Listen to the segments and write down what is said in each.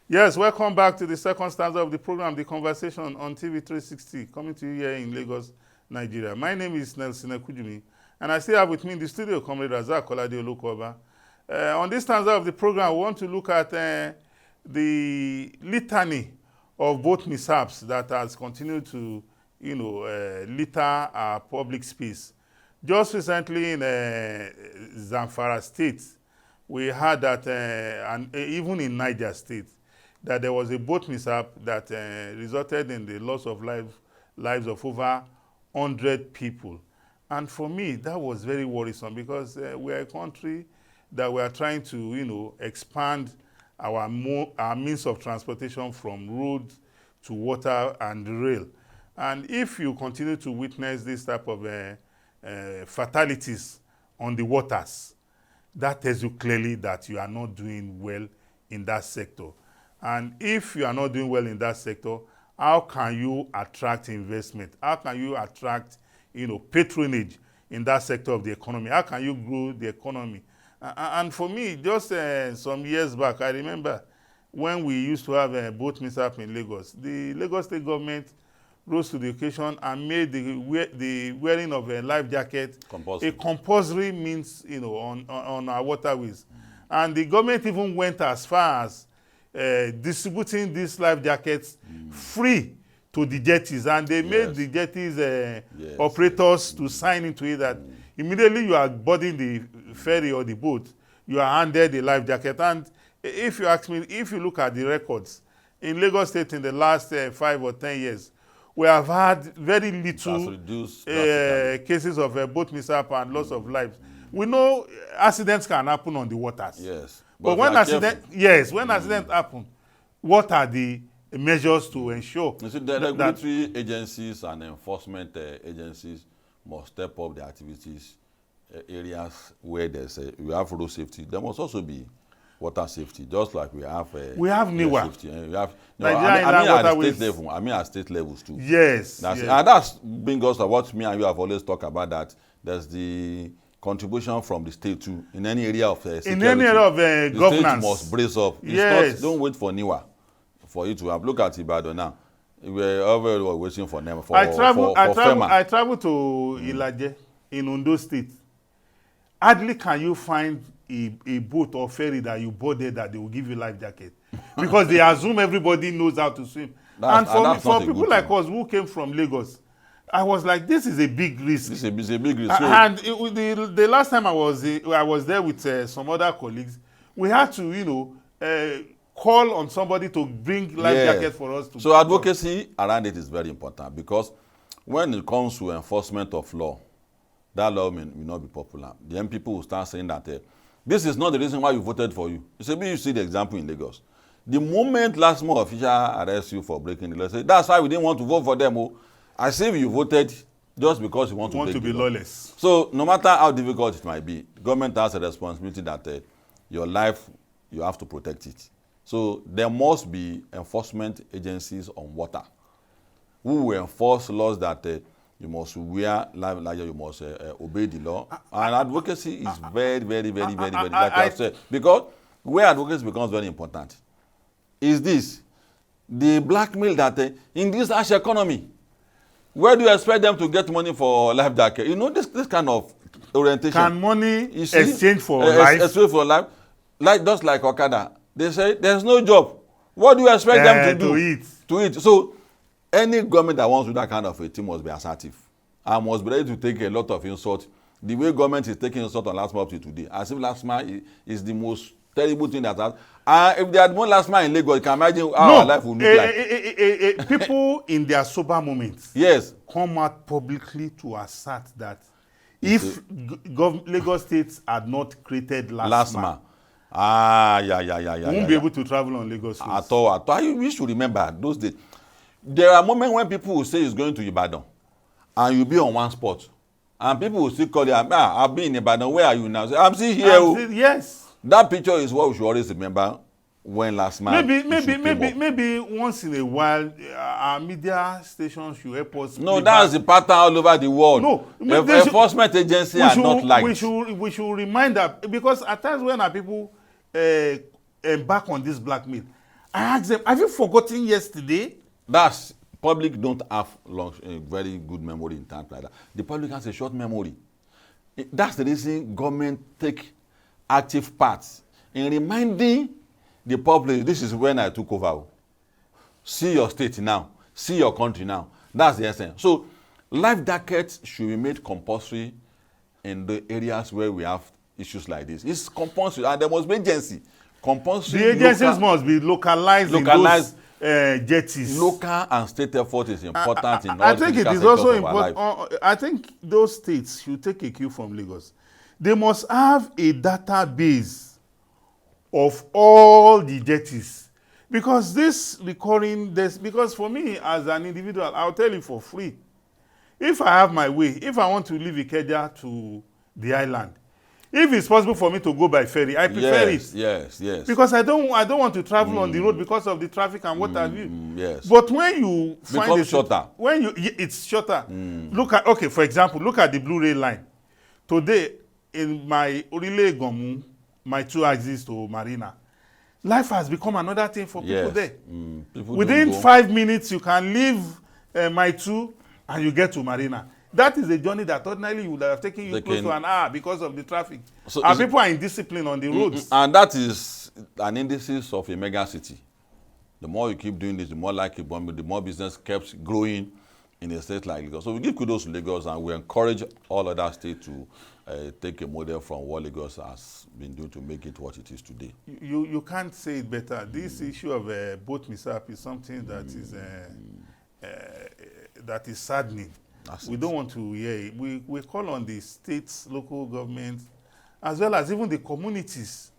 Yes, welcome back to the second stanza of the program, The Conversation on TV 360, coming to you here in Lagos, Nigeria. My name is Nelson Ekujumi, and I still have with me in the studio Comrade Razak Kolade Olukoba. On this stanza of the program, we want to look at the litany of both mishaps that has continued to, litter our public space. Just recently in Zamfara State, we heard that, and even in Niger State, that there was a boat mishap that resulted in the loss of lives of over 100 people. And for me, that was very worrisome because we are a country that we are trying to, expand our means of transportation from road to water and rail. And if you continue to witness this type of fatalities on the waters, that tells you clearly that you are not doing well in that sector. And if you are not doing well in that sector, how can you attract investment? How can you attract, patronage in that sector of the economy? How can you grow the economy? And for me, just some years back, I remember when we used to have a boat mishap in Lagos, the Lagos State government rose to the occasion and made the wearing of a life jacket a compulsory means, on our waterways. And the government even went as far as distributing these life jackets free to the jetties, and they made the jetties operators to sign into it that immediately you are boarding the ferry or the boat, you are handed the life jacket. And if you ask me, if you look at the records in Lagos State in the last 5 or 10 years, we have had very little cases of boat mishap and loss of lives. We know accidents can happen on the waters. Yes. But when accidents happen, what are the measures to ensure? You see, the regulatory agencies and enforcement agencies must step up their activities areas where we have road safety. There must also be water safety, just like we have NIWA. Safety. We have, at state levels too. Yes. And that's brings us to what me and you have always talked about, that there's the contribution from the state too in any area of security. In any area of the governance. State must brace up. Yes. Don't wait for NIWA for you to have. Look at Ibadan now. We're waiting for them for FEMA. I travel to Ilaje in Ondo State. Hardly can you find a boat or ferry that you boarded that they will give you life jacket because they assume everybody knows how to swim. And for people like us who came from Lagos, I was like, this is a big risk. This is a big risk. And the last time I was there with some other colleagues, we had to, call on somebody to bring life jacket for us. So advocacy around it is very important, because when it comes to enforcement of law, that law may not be popular. Then people will start saying that this is not the reason why you voted for you. You see the example in Lagos. The moment last month official arrests you for breaking the law, say that's why we didn't want to vote for them. As if you voted just because you want to be lawless. So no matter how difficult it might be, the government has a responsibility that your life, you have to protect it. So there must be enforcement agencies on water who will enforce laws that you must wear life jacket, you must obey the law. And advocacy is very, very, very, very, very, like I said, because where advocacy becomes very important is this: the blackmail that in this harsh economy, where do you expect them to get money for life jacket? This kind of orientation. Can money exchange for life? Exchange for life, just like Okada. They say there's no job. What do you expect them to do? To eat. So any government that wants to do that kind of a thing must be assertive and must be ready to take a lot of insult. The way government is taking insult on LASTMA up to today, as if LASTMA is the most terrible thing that has. If they had more LASTMA in Lagos, you can imagine how our life would look like. People in their sober moments come out publicly to assert that if Lagos State had not created LASTMA, won't be able to travel on Lagos State. At all. We should remember those days. There are moments when people will say he's going to Ibadan and you'll be on one spot. And people will still call you, I've been in Ibadan, where are you now? Say, I'm still here. Yes. That picture is what we should always remember when last month. Maybe once in a while, our media stations should help us. No, that's the pattern all over the world. No, enforcement agencies are not like. We should remind that, because at times when our people embark on this blackmail, I asked them, have you forgotten yesterday? That's public don't have very good memory in times like that. The public has a short memory. That's the reason government take active part in reminding the public, this is when I took over. See your state now. See your country now. That's the essence. So life jackets should be made compulsory in the areas where we have issues like this. It's compulsory, and there must be agency. Compulsory. The agencies must be localized in those jetties. Local and state effort is important in all I think it is also important. I think those states should take a cue from Lagos. They must have a database of all the jetties, because because for me as an individual, I'll tell you for free, if I have my way, if I want to leave Ikeja to the island, if it's possible for me to go by ferry, I prefer it. Yes. Because I don't want to travel on the road because of the traffic and what have you. Yes. But when you find it shorter. It's shorter. Look at, okay, for example, look at the Blue Rail line. Today, in my Orile Gomu, my 2 axes to Marina, life has become another thing for people there. Within 5 minutes, you can leave my 2 and you get to Marina. That is a journey that ordinarily would have taken you close to an hour because of the traffic. So and people are indisciplined on the roads. And that is an indices of a mega city. The more you keep doing this, the more likely, the more business keeps growing in a state like Lagos. So we give kudos to Lagos, and we encourage all other states to take a model from what Lagos has been doing to make it what it is today. You can't say it better. This issue of boat mishap is something that is saddening. We don't want to hear it. We call on the states, local governments, as well as even the communities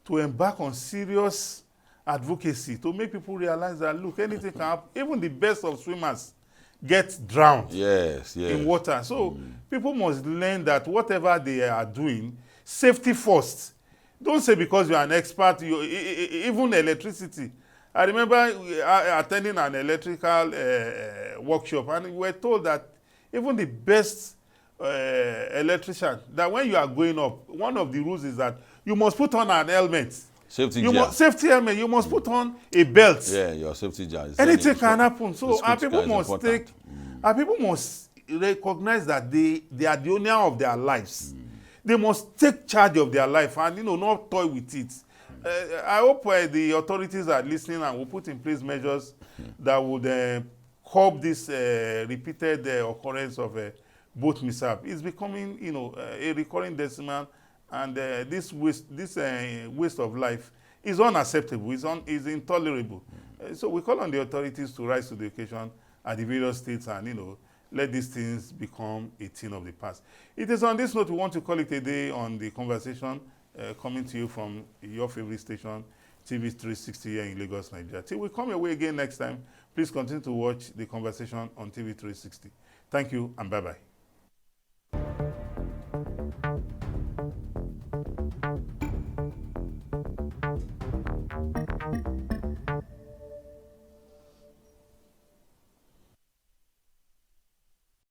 to embark on serious advocacy to make people realize that, look, anything can happen. Even the best of swimmers get drowned in water. So people must learn that whatever they are doing, safety first. Don't say because you're an expert, even electricity. I remember attending an electrical workshop, and we were told that even the best electrician, that when you are going up, one of the rules is that you must put on an helmet. Safety helmet. You must put on a belt. Yeah, your safety gear. Anything can happen. So our people must recognize that they are the owner of their lives. They must take charge of their life and not toy with it. I hope the authorities are listening and will put in place measures that would curb this repeated occurrence of boat mishap. It's becoming, a recurring decimal, and this waste of life is unacceptable. Is intolerable. So we call on the authorities to rise to the occasion at the various states and let these things become a thing of the past. It is on this note we want to call it a day on the conversation, coming to you from your favorite station, TV 360 here in Lagos, Nigeria. Till we come your way again next time, please continue to watch the conversation on TV 360. Thank you and bye-bye.